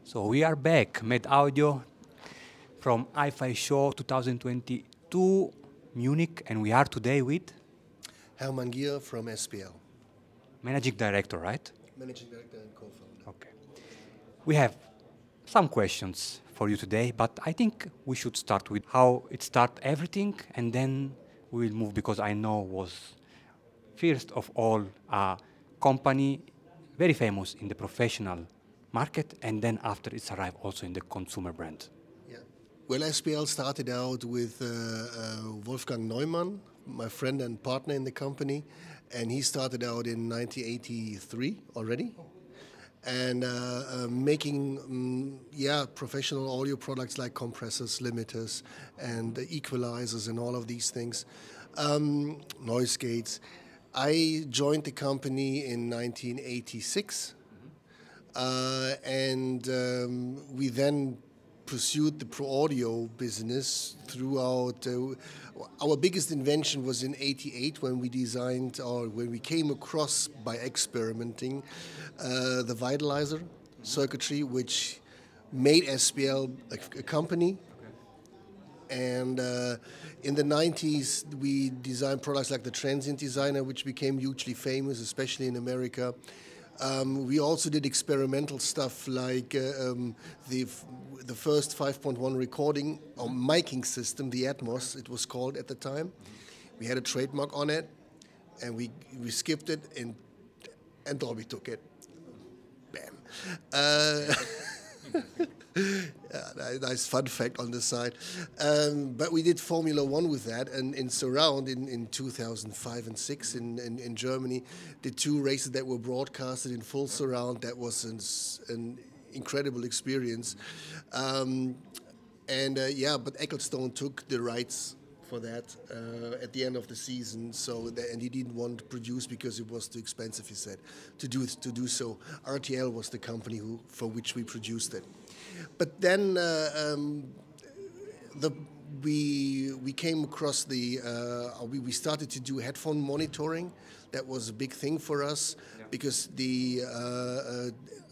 So we are back, Med Audio, from HiFi Show 2022 Munich, and we are today with Hermann Gier from SPL. Managing Director, right? Managing Director and co-founder. Okay. We have some questions for you today, but I think we should start with how it started everything, and then we will move, because I know was first of all a company very famous in the professional market, and then after its arrival also in the consumer brand. Yeah. Well, SPL started out with Wolfgang Neumann, my friend and partner in the company, and he started out in 1983 already, and making professional audio products like compressors, limiters, and equalizers, and all of these things, noise gates. I joined the company in 1986. We then pursued the pro audio business throughout. Our biggest invention was in '88 when we designed, or when we came across by experimenting, the vitalizer circuitry, which made SPL a company. And in the 90s, we designed products like the Transient Designer, which became hugely famous, especially in America. We also did experimental stuff like the first 5.1 recording or miking system, the Atmos, it was called at the time. We had a trademark on it, and we skipped it, and Dolby took it. Bam. Nice fun fact on the side. But we did Formula One with that, and in surround in 2005 and 6 in Germany, the two races that were broadcasted in full surround. That was an incredible experience. But Ecclestone took the rights for that at the end of the season, and he didn't want to produce because it was too expensive, he said, to do so. RTL was the company for which we produced it. But then we came across we started to do headphone monitoring. That was a big thing for us, because the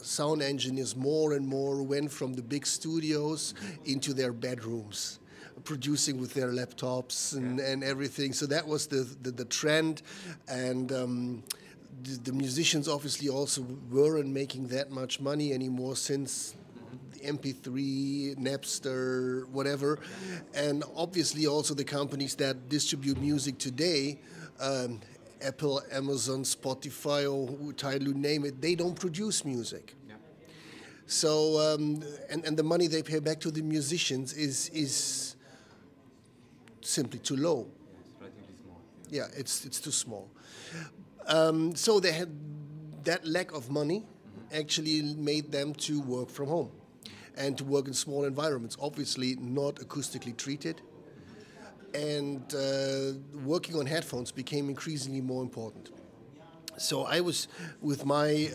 sound engineers more and more went from the big studios into their bedrooms, producing with their laptops and everything. So that was the trend, and the musicians obviously also weren't making that much money anymore since MP3, Napster, whatever. And obviously also the companies that distribute music today, Apple, Amazon, Spotify, or Tidal, you name it, they don't produce music. Yeah. So, and the money they pay back to the musicians is simply too low. It's relatively small. Yeah, it's too small. So they had that lack of money actually made them to work from home and to work in small environments, obviously not acoustically treated. And working on headphones became increasingly more important. So I was with my,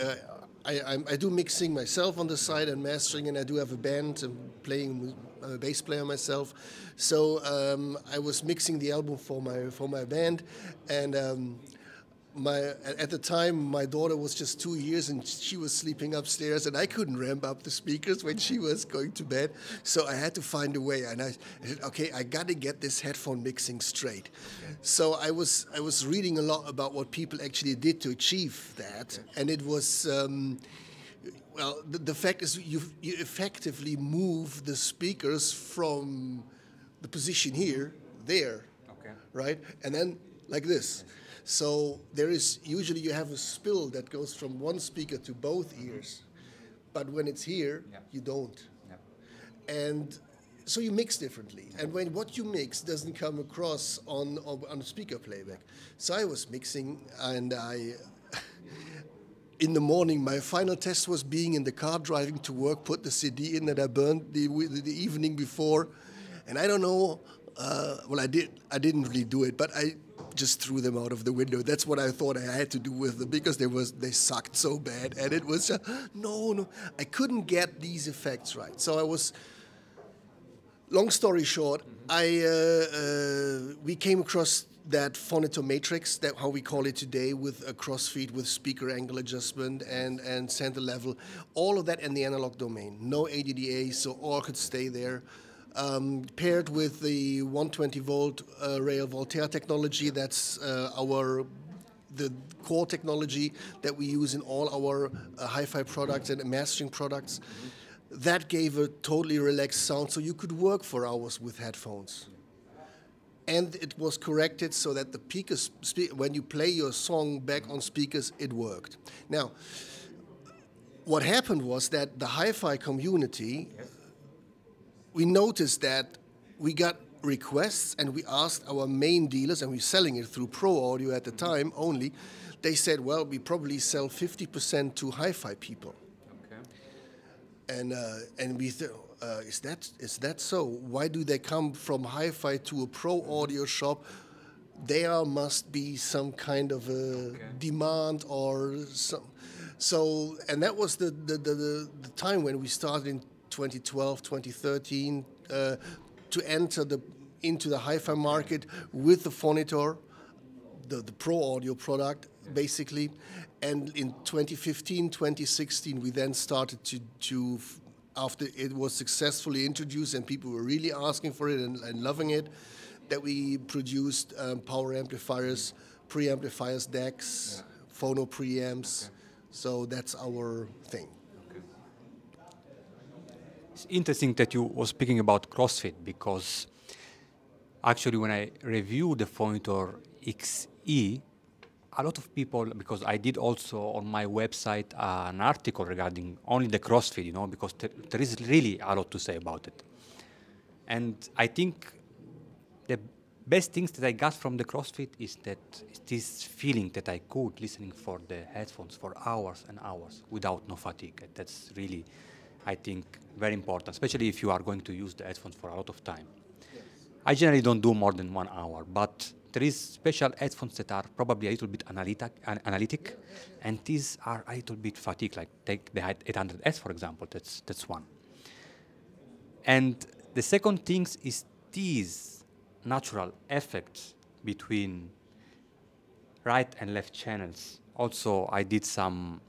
I do mixing myself on the side and mastering, and I do have a band and playing. I'm a bass player myself. So I was mixing the album for my band, and at the time, my daughter was just 2 years, and she was sleeping upstairs, and I couldn't ramp up the speakers when she was going to bed. So I had to find a way, and I said, okay, I got to get this headphone mixing straight. Okay. So I was reading a lot about what people actually did to achieve that, and it was. Well, the fact is, you effectively move the speakers from the position here, there, right, and then like this. Yes. So there is usually you have a spill that goes from one speaker to both ears, but when it's here, you don't. And so you mix differently, and when what you mix doesn't come across on speaker playback. So I was mixing, and in the morning, my final test was being in the car driving to work, put the CD in that I burned the evening before, and I don't know. Well, I didn't really do it, but I just threw them out of the window. That's what I thought I had to do with them, because they sucked so bad, and it was no, I couldn't get these effects right. So I was. Long story short, we came across that Phonitor matrix, that how we call it today, with a CROSSFEED, with speaker angle adjustment and center level, all of that in the analog domain. No ADDA, so all could stay there. Paired with the 120 volt rail VOLTAiR technology, that's the core technology that we use in all our HiFi products and mastering products. That gave a totally relaxed sound, so you could work for hours with headphones. And it was corrected so that the speakers, when you play your song back on speakers, it worked. Now, what happened was that the HiFi community, we noticed that we got requests, and we asked our main dealers, and we're selling it through Pro Audio at the time only. They said, well, we probably sell 50% to HiFi people. And we thought, is that so? Why do they come from HiFi to a Pro Audio shop? There must be some kind of a demand or some. So, and that was the time when we started in 2012, 2013 to enter into the HiFi market with the Phonitor, the Pro Audio product, basically. And in 2015, 2016, we then started to after it was successfully introduced and people were really asking for it and loving it, that we produced power amplifiers, preamplifiers, decks, phono preamps. So that's our thing. It's interesting that you were speaking about CrossFit, because actually when I reviewed the Phonitor XE, a lot of people, because I did also on my website an article regarding only the CrossFit, you know, because there is really a lot to say about it. And I think the best things that I got from the CrossFit is that this feeling that I could listening for the headphones for hours and hours without no fatigue. That's really, I think, very important, especially if you are going to use the headphones for a lot of time. Yes. I generally don't do more than 1 hour, but there is special headphones that are probably a little bit analytic, and these are a little bit fatigue, like take the 800S, for example. That's one. And the second thing is these natural effects between right and left channels. Also, I did some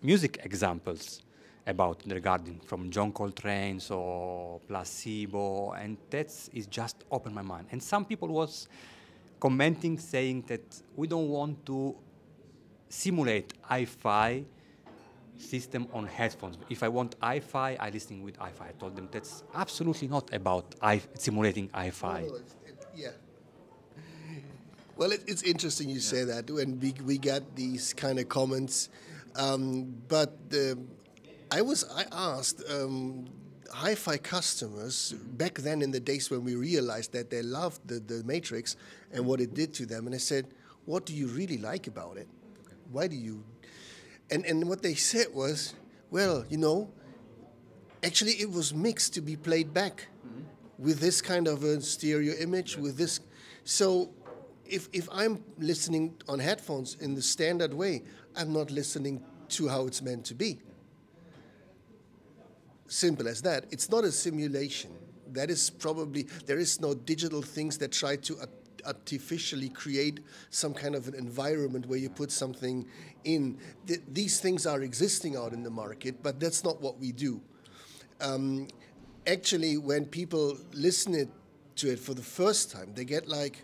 music examples about regarding from John Coltrane or Placebo, and that is just opened my mind. And some people was commenting saying that we don't want to simulate HiFi system on headphones. If I want HiFi, I listen with HiFi. I told them that's absolutely not about simulating HiFi. No, yeah. Well, it's interesting you say that, and we got these kind of comments. But I asked HiFi customers back then in the days when we realized that they loved the Matrix and what it did to them, and I said, what do you really like about it? Why do you? And what they said was, well, you know, actually it was mixed to be played back with this kind of a stereo image, with this. So if I'm listening on headphones in the standard way, I'm not listening to how it's meant to be. Simple as that. It's not a simulation. That is probably, there is no digital things that try to artificially create some kind of an environment where you put something in. These things are existing out in the market, but that's not what we do. Actually, when people listen to it for the first time, they get like,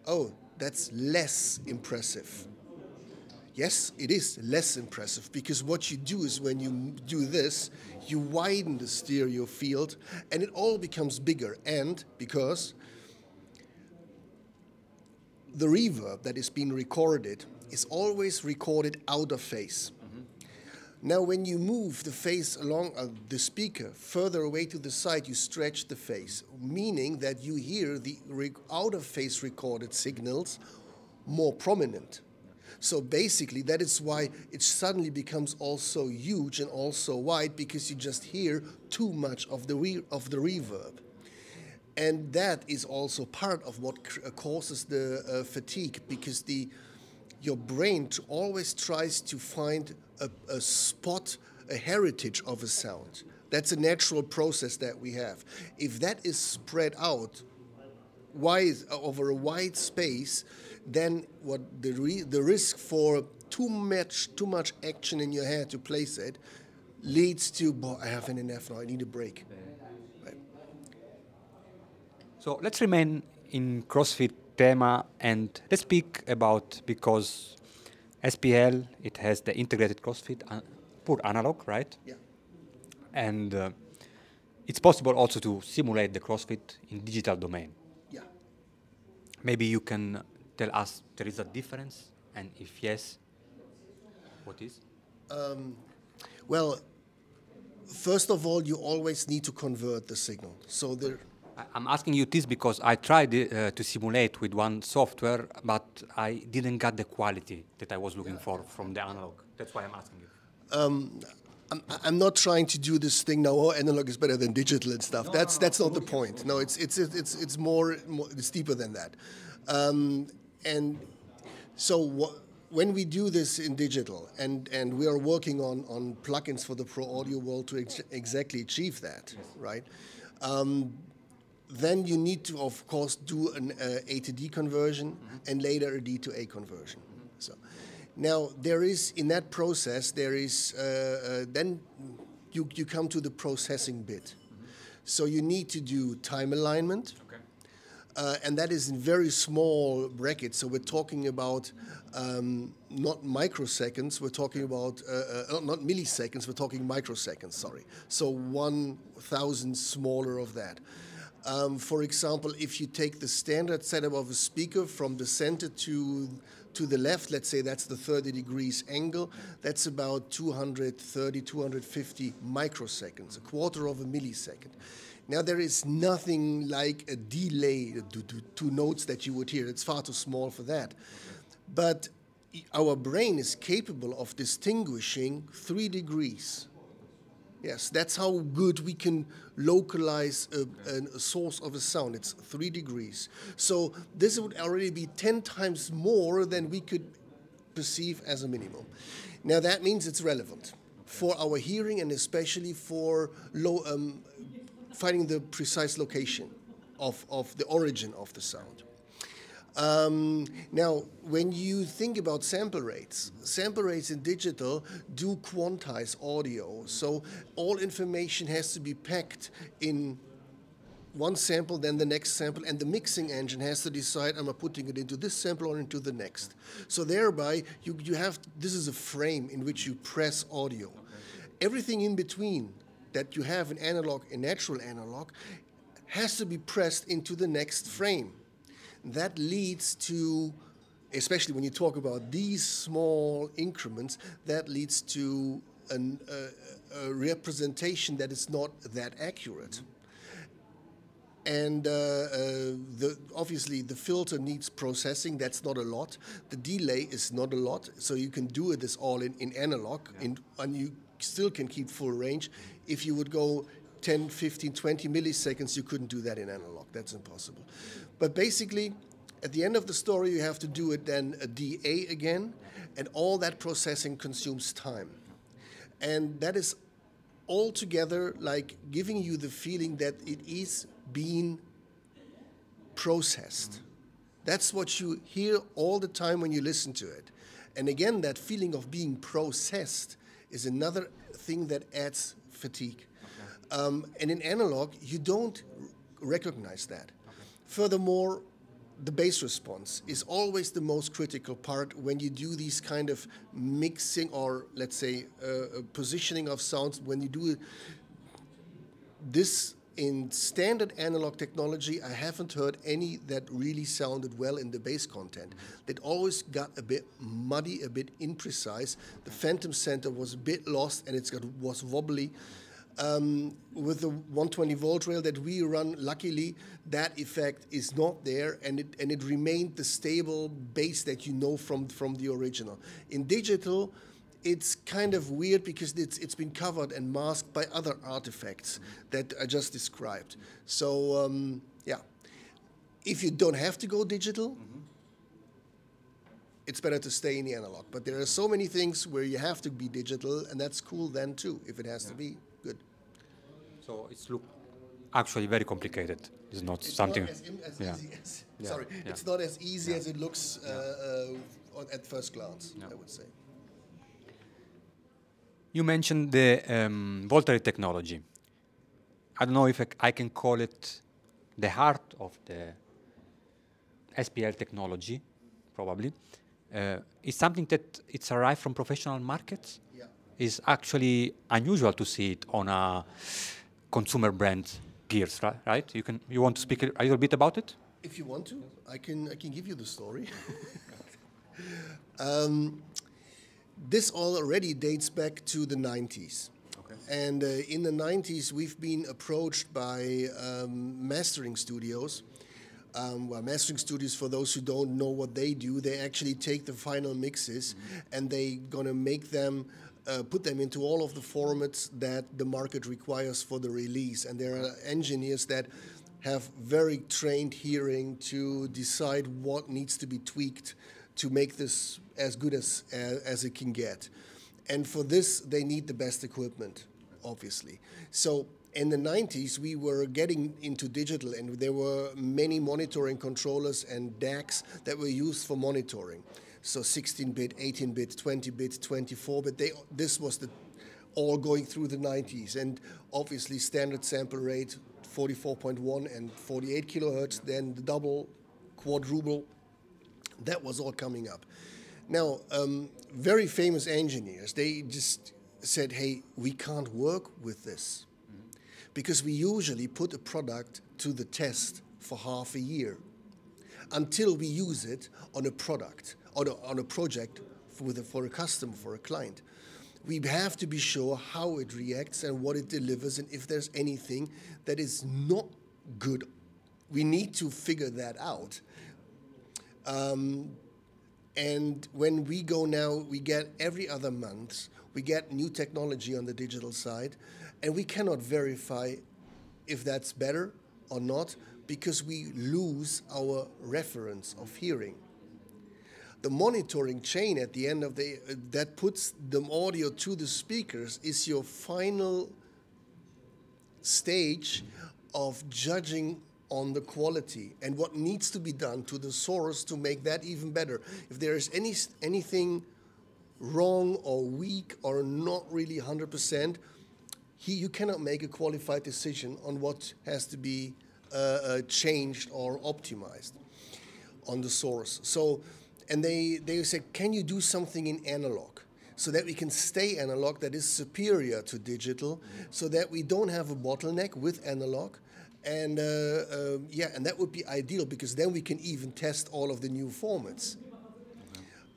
oh, that's less impressive. Yes, it is less impressive, because what you do is when you do this, you widen the stereo field and it all becomes bigger. And because the reverb that is being recorded is always recorded out of phase. Now, when you move the phase along the speaker further away to the side, you stretch the phase, meaning that you hear the out of phase recorded signals more prominent. So basically, that is why it suddenly becomes also huge and also wide, because you just hear too much of the reverb. And that is also part of what causes the fatigue, because your brain always tries to find a spot, a heritage of a sound. That's a natural process that we have. If that is spread out over a wide space, then what the risk for too much action in your head to place it leads to, boy, I have enough now, I need a break. Right. So let's remain in CrossFit thema and let's speak about, because SPL, it has the integrated CrossFit pure analog, right? Yeah. And it's possible also to simulate the CrossFit in digital domain. Yeah. Maybe you can tell us there is a difference, and if yes, what is? Well, first of all, you always need to convert the signal. So I'm asking you this because I tried to simulate with one software, but I didn't get the quality that I was looking for from the analog. That's why I'm asking you. I'm not trying to do this thing now. Oh, analog is better than digital and stuff. That's not the point. No, it's more it's deeper than that. And so when we do this in digital, and we are working on plugins for the pro audio world to exactly achieve that, right? Then you need to, of course, do an A to D conversion and later a D to A conversion. So now there is, in that process, there is, then you come to the processing bit. So you need to do time alignment. And that is in very small brackets. So we're talking about not microseconds, we're talking about, not milliseconds, we're talking microseconds, sorry. So 1,000 smaller of that. For example, if you take the standard setup of a speaker from the center to the left, let's say that's the 30 degrees angle, that's about 230, 250 microseconds, a quarter of a millisecond. Now, there is nothing like a delay, two notes that you would hear. It's far too small for that. But our brain is capable of distinguishing 3 degrees. Yes, that's how good we can localize a source of a sound. It's 3 degrees. So this would already be 10 times more than we could perceive as a minimum. Now, that means it's relevant for our hearing and especially for finding the precise location of the origin of the sound. Now, when you think about sample rates in digital do quantize audio. So all information has to be packed in one sample, then the next sample, and the mixing engine has to decide, am I putting it into this sample or into the next? So thereby, you have, this is a frame in which you press audio. Everything in between that you have in analog, in natural analog, has to be pressed into the next frame. That leads to, especially when you talk about these small increments, that leads to a representation that is not that accurate. And obviously the filter needs processing, that's not a lot. The delay is not a lot, so you can do this all in analog, and you still can keep full range. If you would go 10, 15, 20 milliseconds, you couldn't do that in analog. That's impossible. But basically, at the end of the story, you have to do it then a DA again, and all that processing consumes time. And that is altogether like giving you the feeling that it is being processed. That's what you hear all the time when you listen to it. And again, that feeling of being processed is another thing that adds fatigue. And in analog, you don't recognize that. Furthermore, the bass response is always the most critical part when you do these kind of mixing or, let's say, positioning of sounds. When you do this in standard analog technology, I haven't heard any that really sounded well in the bass content. That always got a bit muddy, a bit imprecise. The phantom center was a bit lost and was wobbly. With the 120 volt rail that we run, luckily, that effect is not there, and it remained the stable bass that you know from the original. In digital, it's kind of weird because it's been covered and masked by other artifacts that I just described. So, yeah, if you don't have to go digital, it's better to stay in the analog. But there are so many things where you have to be digital, and that's cool then too, if it has to be. Good. So it's actually very complicated. It's not It's something. not as Yeah. easy as, Yeah, sorry, yeah. it's not as easy Yeah. as it looks at first glance, I would say. You mentioned the VOLTAiR technology. I don't know if I can call it the heart of the SPL technology, probably. It's something that it's arrived from professional markets. Yeah. It's actually unusual to see it on a consumer brand gears, right? You want to speak a little bit about it? If you want to, I can give you the story. This already dates back to the 90s. Okay. And in the 90s, we've been approached by mastering studios. Well, mastering studios, for those who don't know what they do, they actually take the final mixes and they gonna make them, put them into all of the formats that the market requires for the release. And there are engineers that have very trained hearing to decide what needs to be tweaked to make this as good as it can get. And for this, they need the best equipment, obviously. So in the 90s, we were getting into digital, and there were many monitoring controllers and DACs that were used for monitoring. So 16-bit, 18-bit, 20-bit, 24-bit, this was all going through the 90s. And obviously, standard sample rate, 44.1 and 48 kilohertz, then the double, quadruple, that was all coming up. Now, very famous engineers, they just said, hey, we can't work with this because we usually put a product to the test for half a year until we use it on a product, on a project for a customer, for a client. We have to be sure how it reacts and what it delivers, and if there's anything that is not good, we need to figure that out. And when we go now, we get every other month, we get new technology on the digital side, and we cannot verify if that's better or not because we lose our reference of hearing. The monitoring chain at the end of that puts the audio to the speakers is your final stage of judging on the quality and what needs to be done to the source to make that even better. If there is anything wrong or weak or not really 100%, you cannot make a qualified decision on what has to be changed or optimized on the source. So, and they said, can you do something in analog so that we can stay analog that is superior to digital so that we don't have a bottleneck with analog? And yeah, and that would be ideal because then we can even test all of the new formats.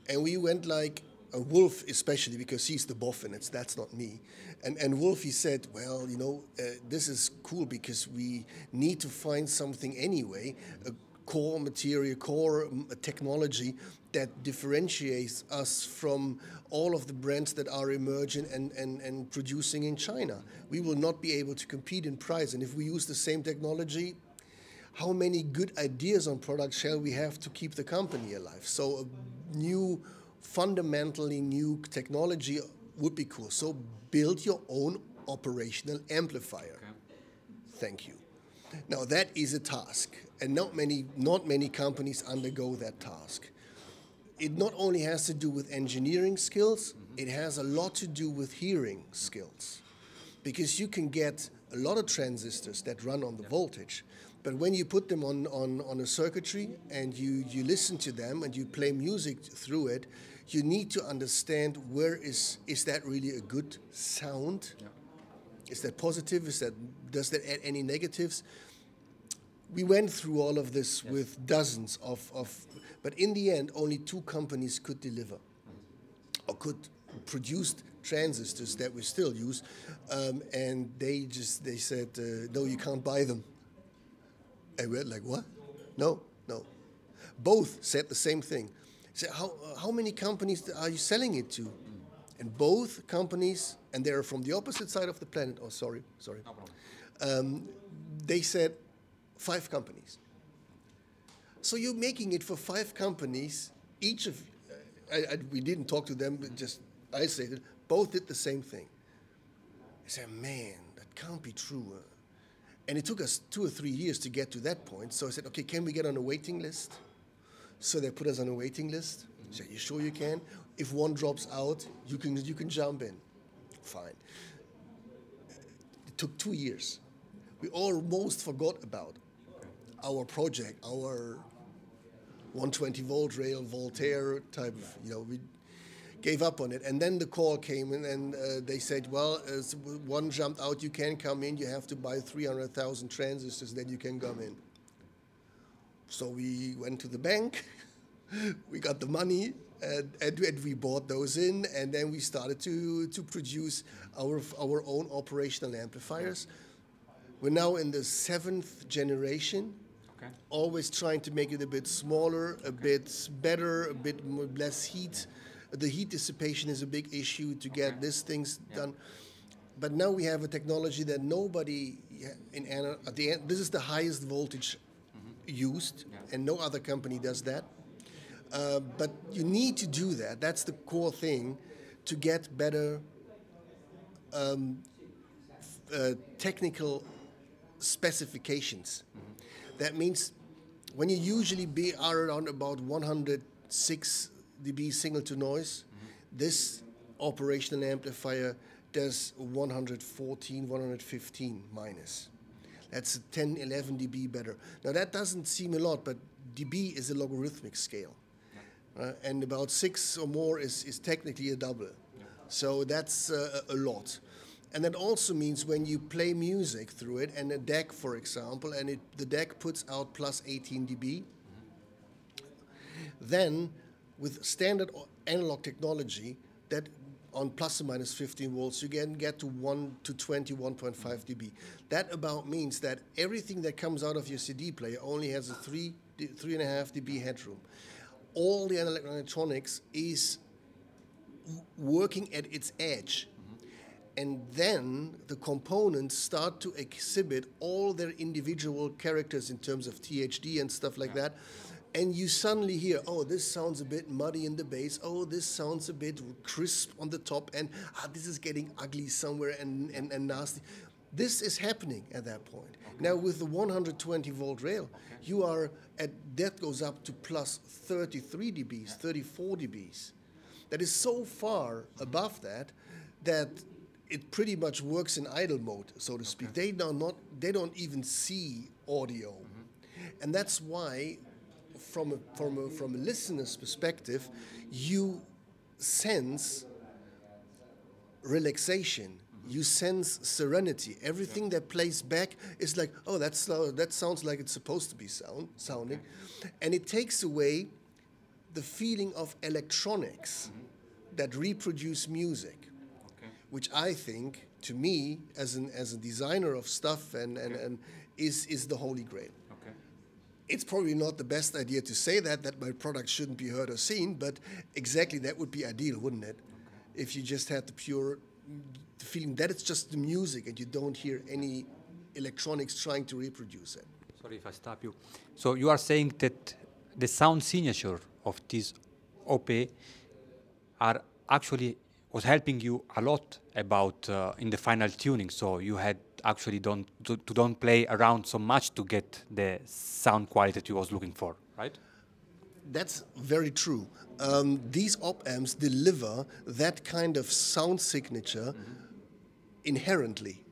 And we went like, Wolf especially, because he's the boff in it, that's not me. And Wolf, he said, well, you know, this is cool because we need to find something anyway, a core material, core technology that differentiates us from all of the brands that are emerging and producing in China. We will not be able to compete in price. And if we use the same technology, how many good ideas on products shall we have to keep the company alive? So a new, fundamentally new technology would be cool. So build your own operational amplifier. Okay. Thank you. Now that is a task, and not many companies undergo that task. It not only has to do with engineering skills, it has a lot to do with hearing skills. Because you can get a lot of transistors that run on the voltage, but when you put them on a circuitry and you listen to them and you play music through it, you need to understand where is that really a good sound? Yeah. Is that positive? Does that add any negatives? We went through all of this with dozens but in the end, only 2 companies could deliver or could produce transistors that we still use, and they said, no, you can't buy them. And we're like, what? No. Both said the same thing. So how many companies are you selling it to? And both companies, and they're from the opposite side of the planet. Oh, sorry. No problem. They said 5 companies. So you're making it for 5 companies. Each of we didn't talk to them, but just isolated. Both did the same thing. I said, man, that can't be true. And it took us 2 or 3 years to get to that point. So I said, okay, can we get on a waiting list? So they put us on a waiting list. I said, you sure you can? If one drops out, you can jump in. Fine. It took 2 years. We almost forgot about our project, our 120 volt rail, VOLTAiR type, we gave up on it. And then the call came and they said, well, as one jumped out, you can come in, you have to buy 300,000 transistors, then you can come in. So we went to the bank, we got the money, and we bought those in, and then we started to produce our own operational amplifiers. We're now in the 7th generation, always trying to make it a bit smaller, a bit better, a bit less heat. The heat dissipation is a big issue to get these things done. But now we have a technology that nobody, at the end, this is the highest voltage used, and no other company does that. But you need to do that. That's the core thing to get better technical specifications. That means when you usually are around about 106 dB signal to noise, this operational amplifier does 114, 115 minus. That's 10, 11 dB better. Now that doesn't seem a lot, but dB is a logarithmic scale. And about 6 or more is technically a double. So that's a lot. And that also means when you play music through it, and a DAC, for example, and the DAC puts out plus 18 dB, then with standard analog technology, that on plus or minus 15 volts, you can get to 1 to 20, 1.5 dB. That about means that everything that comes out of your CD player only has a 3.5 dB headroom. All the analog electronics is working at its edge. And then the components start to exhibit all their individual characters in terms of THD and stuff like that. And you suddenly hear, oh, this sounds a bit muddy in the bass. Oh, this sounds a bit crisp on the top end. This is getting ugly somewhere and nasty. This is happening at that point. Now with the 120 volt rail, you are that goes up to plus 33 dBs, 34 dBs. That is so far above that it pretty much works in idle mode, so to speak. They don't even see audio. And that's why from a listener's perspective, you sense relaxation, you sense serenity. Everything that plays back is like, oh, that sounds like it's supposed to be sounding. And it takes away the feeling of electronics that reproduce music, which I think, to me, as a designer of stuff, is the holy grail. It's probably not the best idea to say that my product shouldn't be heard or seen, but exactly that would be ideal, wouldn't it? If you just had the feeling that it's just the music and you don't hear any electronics trying to reproduce it. Sorry if I stop you. So you are saying that the sound signature of this OP was helping you a lot about in the final tuning. So you had actually don't play around so much to get the sound quality that you was looking for, right? That's very true. These op-amps deliver that kind of sound signature inherently.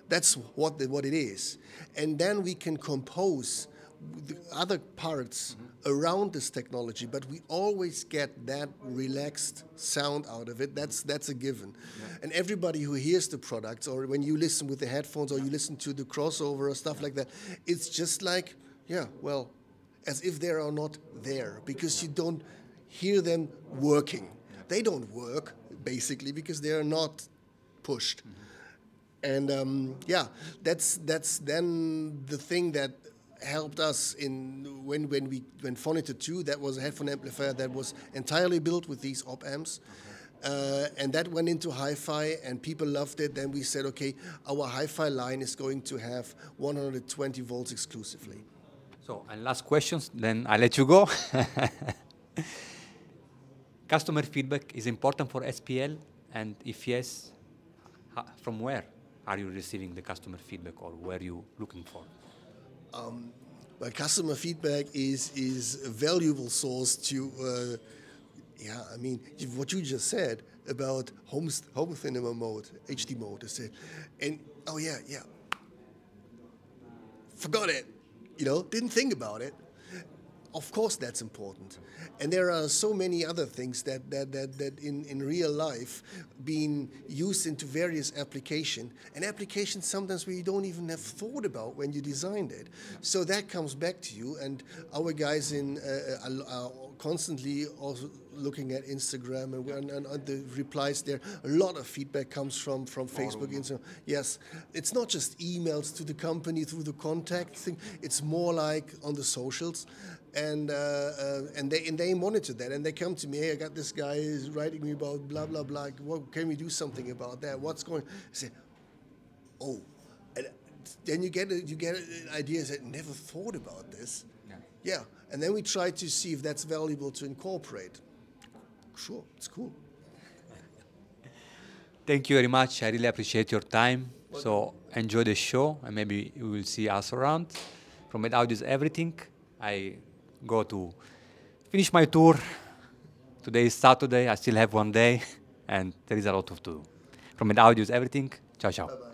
That's what it is. And then we can compose the other parts around this technology, but we always get that relaxed sound out of it. That's a given. And everybody who hears the products, or when you listen with the headphones, or you listen to the crossover or stuff like that, it's just like, as if they are not there, because you don't hear them working. They don't work, basically, because they are not pushed. And that's then the thing that helped us when Phonitor 2, that was a headphone amplifier that was entirely built with these op-amps. And that went into HiFi, and people loved it. Then we said, okay, our HiFi line is going to have 120 volts exclusively. So, and last questions, then I'll let you go. Customer feedback is important for SPL, and if yes, from where? are you receiving the customer feedback, or were you looking for? Well, customer feedback is a valuable source to, yeah, I mean, what you just said about home cinema mode, HD mode, and oh yeah, forgot it, didn't think about it. Of course, that's important. And there are so many other things that in real life being used into various applications, and applications sometimes where you don't even have thought about when you designed it. So that comes back to you, and our guys are constantly also looking at Instagram and the replies there. A lot of feedback comes from Facebook, Instagram. Yes, it's not just emails to the company through the contact thing. It's more like on the socials. And they monitor that, and they come to me. Hey, I got this guy who's writing me about blah blah blah. What can we do something about that? What's going? I say, oh, and then you get ideas that never thought about this. Yeah, and then we try to see if that's valuable to incorporate. Sure, it's cool. Thank you very much. I really appreciate your time. So enjoy the show, and maybe you will see us around. From Med Audio is everything. I go to finish my tour. Today is Saturday. I still have one day, and there is a lot to do. From Med Audio is everything. Ciao, ciao. Bye-bye.